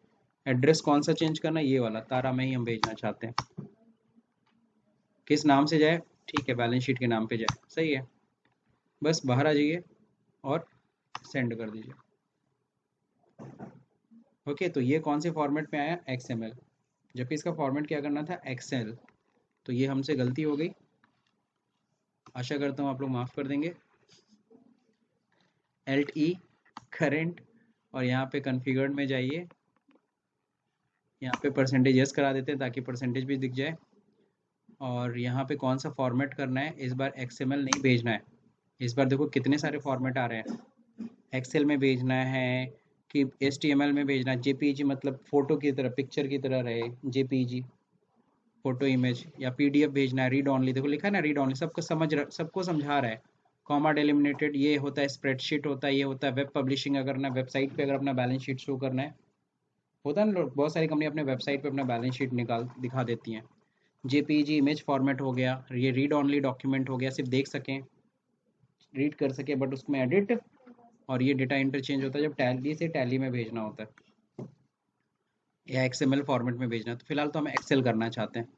एड्रेस कौन सा चेंज करना है, ये वाला, तारा में ही हम भेजना चाहते हैं। किस नाम से जाए, ठीक है बैलेंस शीट के नाम पे जाए, सही है। बस बाहर आ जाइए और सेंड कर दीजिए। ओके, तो ये कौन से फॉर्मेट में आया, XML, जबकि इसका फॉर्मेट क्या करना था, एक्सेल। तो ये हमसे गलती हो गई, आशा करता हूँ आप लोग माफ़ कर देंगे। Alt E करेंट, और यहाँ पे कॉन्फ़िगर्ड में जाइए, यहाँ पे परसेंटेज यस करा देते हैं ताकि परसेंटेज भी दिख जाए। और यहाँ पे कौन सा फॉर्मेट करना है, इस बार XML नहीं भेजना है। इस बार देखो कितने सारे फॉर्मेट आ रहे हैं, एक्सेल में भेजना है कि HTML में भेजना है, JPG मतलब फ़ोटो की तरह, पिक्चर की तरह रहे, JPG फोटो इमेज, या PDF भेजना है, रीड ऑनली, देखो लिखा है ना रीड ऑनली, सबको समझा रहा है। कॉमा डेलिमिनेटेड ये होता है, स्प्रेडशीट होता है, ये होता है वेब पब्लिशिंग अगर ना वेबसाइट पे अगर अपना बैलेंस शीट शो करना है, होता है ना, बहुत सारी कंपनी अपने वेबसाइट पे अपना बैलेंस शीट निकाल दिखा देती हैं। JPG इमेज फॉर्मेट हो गया, ये रीड ऑनली डॉक्यूमेंट हो गया, सिर्फ देख सकें, रीड कर सके, बट उसमें एडिट, और ये डेटा इंटरचेंज होता है जब टैली से टैली में भेजना होता है, या XML फॉर्मेट में भेजना है। तो फिलहाल तो हम एक्सेल करना चाहते हैं,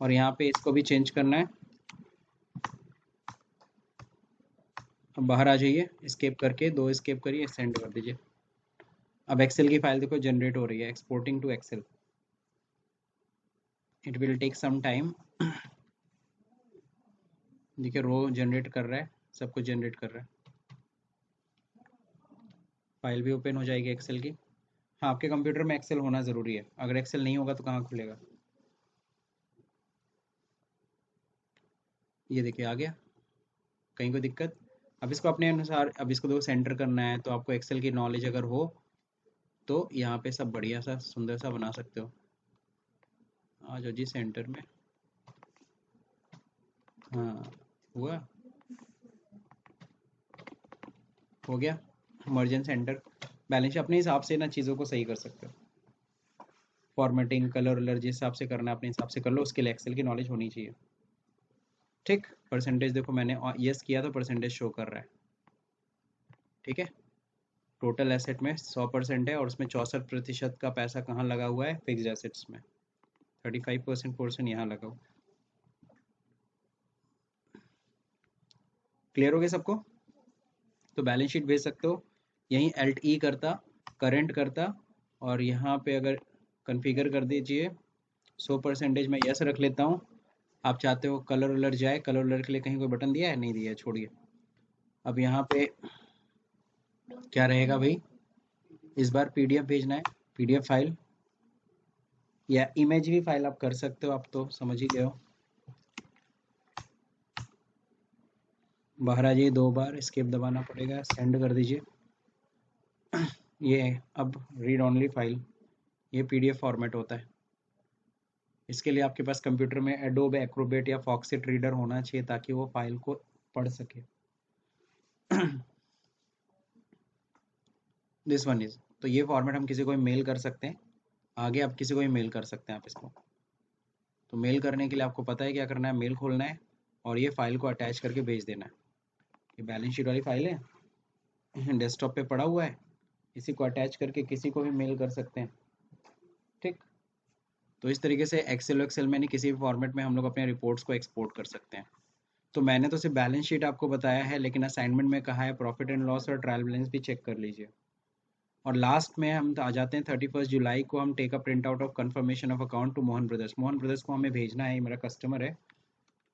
और यहाँ पे इसको भी चेंज करना है। अब बाहर आ जाइए, स्केप करके, 2 स्केप करिए, सेंड कर दीजिए। अब एक्सेल की फाइल देखो जनरेट हो रही है, exporting to Excel, it will take some time. देखिए रो जनरेट कर रहा है, सब कुछ जनरेट कर रहा है, फाइल भी ओपन हो जाएगी एक्सेल की। हाँ, आपके कंप्यूटर में एक्सेल होना ज़रूरी है, अगर एक्सेल नहीं होगा तो कहाँ खुलेगा। ये देखिए आ गया, कहीं कोई दिक्कत। अब इसको अपने अनुसार, अब इसको दो सेंटर करना है, तो आपको एक्सेल की नॉलेज अगर हो तो यहाँ पे सब बढ़िया सा सुंदर सा बना सकते हो। आ जाओ जी सेंटर में, हाँ हुआ, हो गया मर्जन सेंटर। बैलेंस अपने हिसाब से ना चीज़ों को सही कर सकते हो, फॉर्मेटिंग कलर वलर जिस हिसाब से करना है अपने हिसाब से कर लो, उसके लिए एक्सेल की नॉलेज होनी चाहिए। ठीक, परसेंटेज देखो मैंने यस किया तो परसेंटेज शो कर रहा है, ठीक है। टोटल एसेट में 100% है, और उसमें 64% का पैसा कहाँ लगा हुआ है, फिक्स एसेट्स में, 35% पोर्सन यहाँ लगा हुआ। क्लियर हो गया सबको। तो बैलेंस शीट भेज सकते हो, यहीं Alt E करता, करेंट करता, और यहाँ पे अगर कन्फिगर कर दीजिए 100%, मैं यस रख लेता हूँ। आप चाहते हो कलर वलर जाए, कलर वलर के लिए कहीं कोई बटन दिया है, नहीं दिया है, छोड़िए। अब यहाँ पे क्या रहेगा भाई, इस बार PDF भेजना है, PDF फाइल या इमेज भी फाइल आप कर सकते हो, आप तो समझ ही गए हो। बाहर आ जाइए, 2 बार एस्केप दबाना पड़ेगा, सेंड कर दीजिए। ये अब रीड ऑनली फाइल, ये PDF फॉर्मेट होता है। इसके लिए आपके पास कंप्यूटर में एडोब एक्रोबेट या फॉक्सिट रीडर होना चाहिए ताकि वो फाइल को पढ़ सके। दिस वन इज, तो ये फॉर्मेट हम किसी को भी मेल कर सकते हैं, आगे आप किसी को भी मेल कर सकते हैं आप इसको। तो मेल करने के लिए आपको पता है क्या करना है, मेल खोलना है और ये फाइल को अटैच करके भेज देना है। ये बैलेंस शीट वाली फाइल है, डेस्कटॉप पे पड़ा हुआ है, इसी को अटैच करके किसी को भी मेल कर सकते हैं। ठीक, तो इस तरीके से एक्सेल में नहीं, किसी भी फॉर्मेट में हम लोग अपने रिपोर्ट्स को एक्सपोर्ट कर सकते हैं। तो मैंने तो सिर्फ बैलेंस शीट आपको बताया है, लेकिन असाइनमेंट में कहा है प्रॉफिट एंड लॉस और ट्रायल बैलेंस भी चेक कर लीजिए। और लास्ट में हम आ जाते हैं 31 जुलाई को, हम take a print out of confirmation of account to Mohan brothers. Mohan brothers को हमें भेजना है, ये मेरा कस्टमर है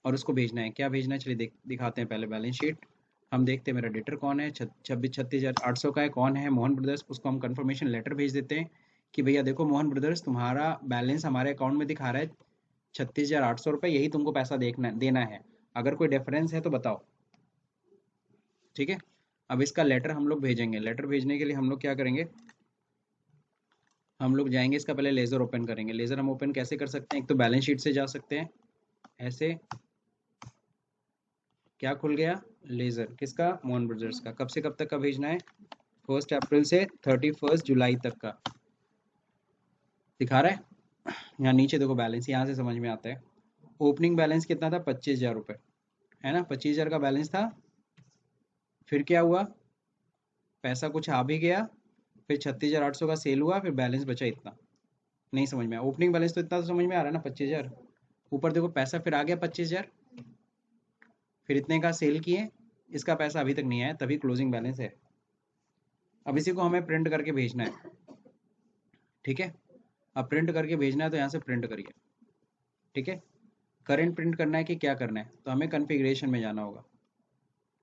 और उसको भेजना है। क्या भेजना है, चलिए दिखाते हैं पहले बैलेंस शीट। हम देखते हैं मेरा डेटर कौन है, 36,800 का है, कौन है, मोहन ब्रदर्स। उसको हम कंफर्मेशन लेटर भेज देते हैं कि भैया देखो मोहन ब्रदर्स, तुम्हारा बैलेंस हमारे अकाउंट में दिखा रहा है 36,800 रुपये, यही तुमको पैसा देना है, अगर कोई डिफरेंस है तो बताओ। ठीक है, अब इसका लेटर हम लोग भेजेंगे। लेटर भेजने के लिए हम लोग क्या करेंगे, हम लोग जाएंगे, इसका पहले लेज़र ओपन करेंगे। लेज़र हम ओपन कैसे कर सकते हैं, एक तो बैलेंस शीट से जा सकते हैं, ऐसे, क्या खुल गया, लेज़र किसका, मोहन ब्रदर्स का। कब से कब तक का भेजना है, 1 अप्रैल से 31 जुलाई तक का दिखा रहा है। यहाँ नीचे देखो बैलेंस, यहाँ से समझ में आता है। ओपनिंग बैलेंस कितना था, 25,000 रुपये, है ना, 25,000 का बैलेंस था। फिर क्या हुआ, पैसा कुछ आ भी गया, फिर 36,800 का सेल हुआ, फिर बैलेंस बचा इतना। नहीं समझ में आया, ओपनिंग बैलेंस तो इतना तो समझ में आ रहा है ना, 25,000। ऊपर देखो पैसा फिर आ गया 25,000, फिर इतने का सेल किए, इसका पैसा अभी तक नहीं आया, तभी क्लोजिंग बैलेंस है। अब इसी को हमें प्रिंट करके भेजना है। ठीक है। अब प्रिंट करके भेजना है तो यहाँ से प्रिंट करिए। ठीक है। करंट प्रिंट करना है कि क्या करना है, तो हमें कॉन्फ़िगरेशन में जाना होगा।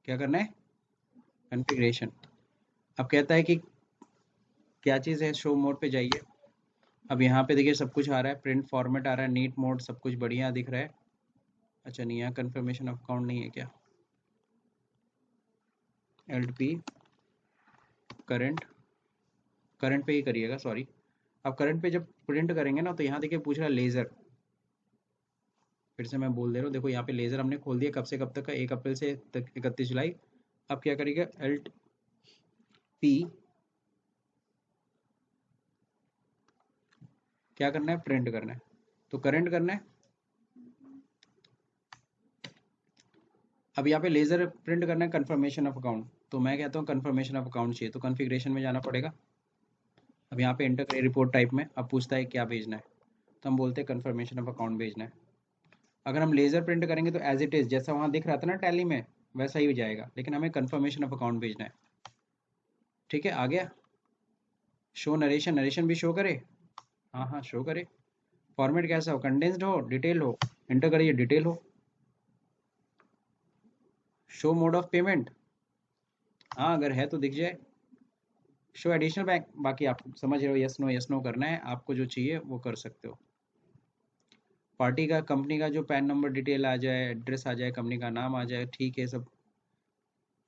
क्या करना है? कॉन्फ़िगरेशन। अब कहता है कि क्या चीज़ है, शो मोड पे जाइए। अब यहाँ पे देखिए सब कुछ आ रहा है, प्रिंट फॉर्मेट आ रहा है, नीट मोड, सब कुछ बढ़िया दिख रहा है। अच्छा नहीं, यहाँ कन्फर्मेशन ऑफ अकाउंट नहीं है क्या? LP करंट, करंट पे ही करिएगा, सॉरी। अब करंट पे जब प्रिंट करेंगे ना, तो यहाँ देखिए पूछ रहा है लेज़र। फिर से मैं बोल दे रहा हूँ, देखो यहाँ पे लेज़र हमने खोल दिया, कब से कब तक का, 1 अप्रैल से 31 जुलाई। अब क्या करिएगा, LP क्या करना है, प्रिंट करना है, तो करंट करना है। अब यहाँ पे लेज़र प्रिंट करना है कन्फर्मेशन ऑफ अकाउंट, तो मैं कहता हूँ कन्फर्मेशन ऑफ अकाउंट चाहिए, तो कॉन्फ़िगरेशन में जाना पड़ेगा। अब यहाँ पे एंटर करिए रिपोर्ट टाइप में। अब पूछता है क्या भेजना है, तो हम बोलते हैं कन्फर्मेशन ऑफ अकाउंट भेजना है। अगर हम लेज़र प्रिंट करेंगे तो एज इट इज़ जैसा वहाँ दिख रहा था ना टैली में, वैसा ही हो जाएगा, लेकिन हमें कन्फर्मेशन ऑफ अकाउंट भेजना है। ठीक है, आ गया। शो नरेशन, नरेशन भी शो करे, हाँ हाँ शो करे। फॉर्मेट कैसा हो, कंडेंस्ड हो, डिटेल हो, एंटर करिए डिटेल हो। शो मोड ऑफ पेमेंट, हाँ अगर है तो दिख जाए। शो एडिशनल बैंक, बाकी आप समझ रहे हो, यस नो करना है, आपको जो चाहिए वो कर सकते हो। पार्टी का, कंपनी का जो पैन नंबर डिटेल आ जाए, एड्रेस आ जाए, कंपनी का नाम आ जाए, ठीक है सब।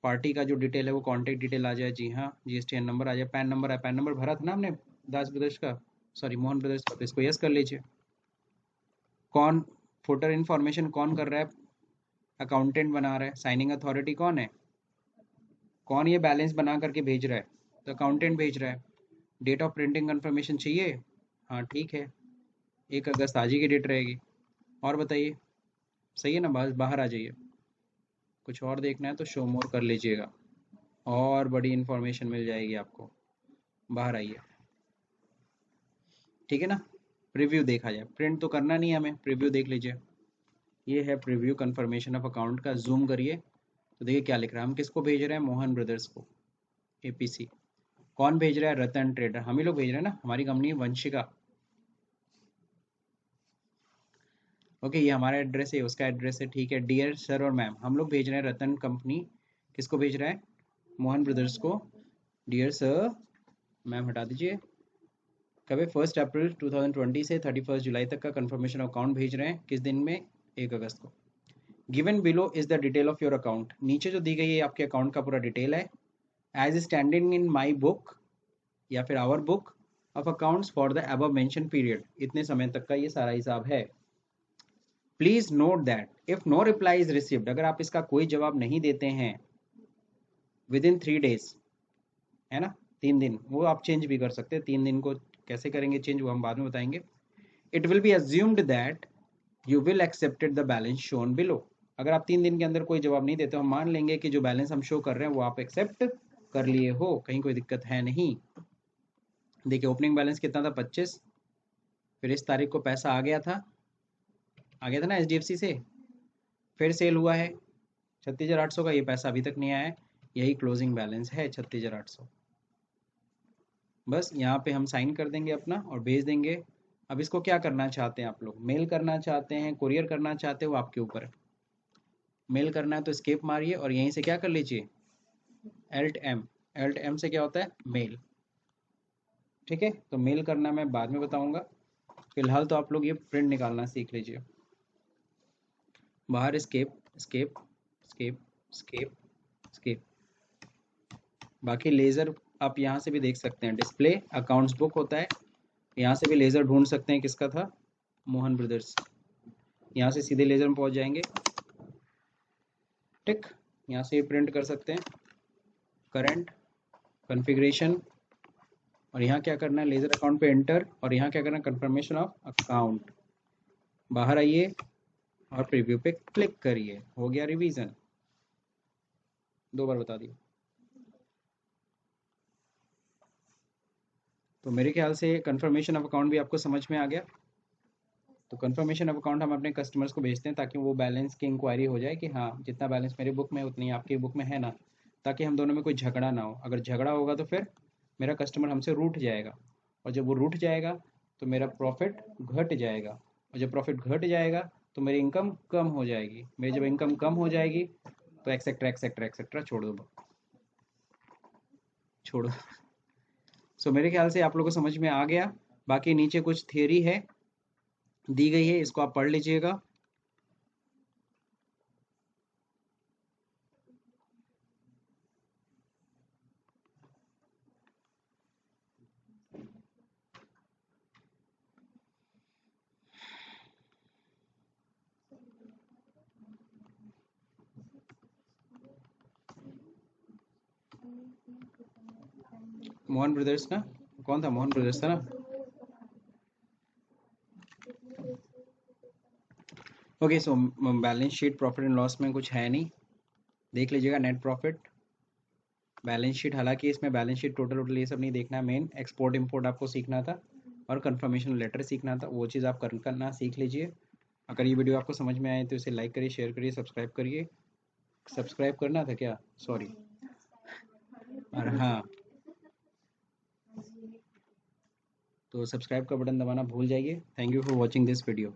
पार्टी का जो डिटेल है वो कॉन्टैक्ट डिटेल आ जाए, जी हाँ, GSTN नंबर आ जाए, पैन नंबर है, पैन नंबर भरा था ना हमने दास ब्रदर्स का, सॉरी मोहन ब्रदर्स का, तो इसको यस कर लीजिए। कौन फुटर इन्फॉर्मेशन कौन कर रहा है, अकाउंटेंट बना रहा है, साइनिंग अथॉरिटी कौन है, कौन ये बैलेंस बना करके भेज रहा है, तो अकाउंटेंट भेज रहा है। डेट ऑफ प्रिंटिंग कंफर्मेशन चाहिए, हाँ ठीक है, 1 अगस्त आज ही की डेट रहेगी। और बताइए, सही है ना, बस बाहर आ जाइए। कुछ और देखना है तो शो मोर कर लीजिएगा, और बड़ी इन्फॉर्मेशन मिल जाएगी आपको। बाहर आइए, ठीक है ना। प्रीव्यू देखा जाए, प्रिंट तो करना नहीं है हमें, प्रीव्यू देख लीजिए। ये है प्रीव्यू कन्फर्मेशन ऑफ अकाउंट का, जूम करिए तो देखिए क्या लिख रहा है। हम किसको भेज रहे हैं, मोहन ब्रदर्स को, APC। कौन भेज रहा है, रतन ट्रेडर, हम ही लोग भेज रहे हैं ना, हमारी कंपनी है वंशिका। ओके, ये हमारा एड्रेस है, उसका एड्रेस है, ठीक है। डियर सर और मैम, हम लोग भेज रहे हैं रतन कंपनी, किसको भेज रहा है, मोहन ब्रदर्स को। डियर सर, मैम हटा दीजिए। कब है, 1 अप्रैल 2020 से 31 जुलाई तक का कंफर्मेशन अकाउंट भेज रहे हैं, किस दिन में, 1 अगस्त को। Given below is the detail of your account, नीचे जो दी गई है आपके अकाउंट का पूरा डिटेल है, as standing in my book या फिर our book of accounts for the above mentioned period, इतने समय तक का ये सारा हिसाब है। Please note that if no reply is received, अगर आप इसका कोई जवाब नहीं देते हैं विद इन 3 days, है ना, 3 दिन, वो आप चेंज भी कर सकते हैं, 3 दिन को कैसे करेंगे चेंज वो हम बाद में बताएंगे। It will be assumed that you will accepted the balance shown below, अगर आप 3 दिन के अंदर कोई जवाब नहीं देते, हम मान लेंगे कि जो बैलेंस हम शो कर रहे हैं वो आप एक्सेप्ट कर लिए हो, कहीं कोई दिक्कत है नहीं। देखिए ओपनिंग बैलेंस कितना था, 25, फिर इस तारीख को पैसा आ गया था ना HDFC से, फिर सेल हुआ है 36,800 का, ये पैसा अभी तक नहीं आया है, यही क्लोजिंग बैलेंस है 36,800। बस यहाँ पे हम साइन कर देंगे अपना और भेज देंगे। अब इसको क्या करना चाहते हैं आप लोग, मेल करना चाहते हैं, कुरियर करना चाहते हो, आपके ऊपर है। मेल करना है तो स्केप मारिए और यहीं से क्या कर लीजिए, एल्ट एम से क्या होता है, मेल। ठीक है, तो मेल करना मैं बाद में बताऊंगा, फिलहाल तो आप लोग ये प्रिंट निकालना सीख लीजिए। बाहर escape escape escape escape escape. बाकी लेज़र आप यहाँ से भी देख सकते हैं, डिस्प्ले अकाउंट्स बुक होता है, यहाँ से भी लेज़र ढूंढ सकते हैं, किसका था, मोहन ब्रदर्स। यहाँ से सीधे लेज़र में पहुँच जाएंगे, टिक, यहाँ से प्रिंट कर सकते हैं, करंट, कॉन्फ़िगरेशन, और यहाँ क्या करना है, लेज़र अकाउंट पे एंटर, और यहाँ क्या करना है, कंफर्मेशन ऑफ अकाउंट। बाहर आइए और प्रीव्यू पे क्लिक करिए, हो गया रिवीजन, 2 बार बता दिया। तो मेरे ख्याल से कंफर्मेशन ऑफ अकाउंट भी आपको समझ में आ गया। तो कंफर्मेशन ऑफ अकाउंट हम अपने कस्टमर्स को भेजते हैं ताकि वो बैलेंस की इंक्वायरी हो जाए कि हाँ जितना बैलेंस मेरी बुक में उतनी आपकी बुक में है ना, ताकि हम दोनों में कोई झगड़ा ना हो। अगर झगड़ा होगा तो फिर मेरा कस्टमर हमसे रूठ जाएगा, और जब वो रूठ जाएगा तो मेरा प्रॉफिट घट जाएगा, और जब प्रॉफिट घट जाएगा तो मेरी इनकम कम हो जाएगी। मेरी जब इनकम कम हो जाएगी तो एक्सेट्रा एक्सेट्रा एक्सेट्रा छोड़ दो। सो मेरे ख्याल से आप लोगों को समझ में आ गया। बाकी नीचे कुछ थियरी है दी गई है, इसको आप पढ़ लीजिएगा। मोहन ब्रदर्स ना, कौन था? मोहन ब्रदर्स था ना। Okay, so balance sheet profit and loss में कुछ है नहीं, देख लीजिएगा नेट प्रॉफिट, बैलेंस शीट। हालांकि इसमें बैलेंस शीट टोटल टोटल ये सब नहीं देखना है, मेन एक्सपोर्ट इंपोर्ट आपको सीखना था और कंफर्मेशन लेटर सीखना था, वो चीज़ आप करना सीख लीजिए। अगर ये वीडियो आपको समझ में आए तो इसे लाइक करिए, शेयर करिए, सब्सक्राइब करिए। सब्सक्राइब करना था क्या? सॉरी। और हाँ, तो सब्सक्राइब का बटन दबाना भूल जाइए। Thank you for watching this video.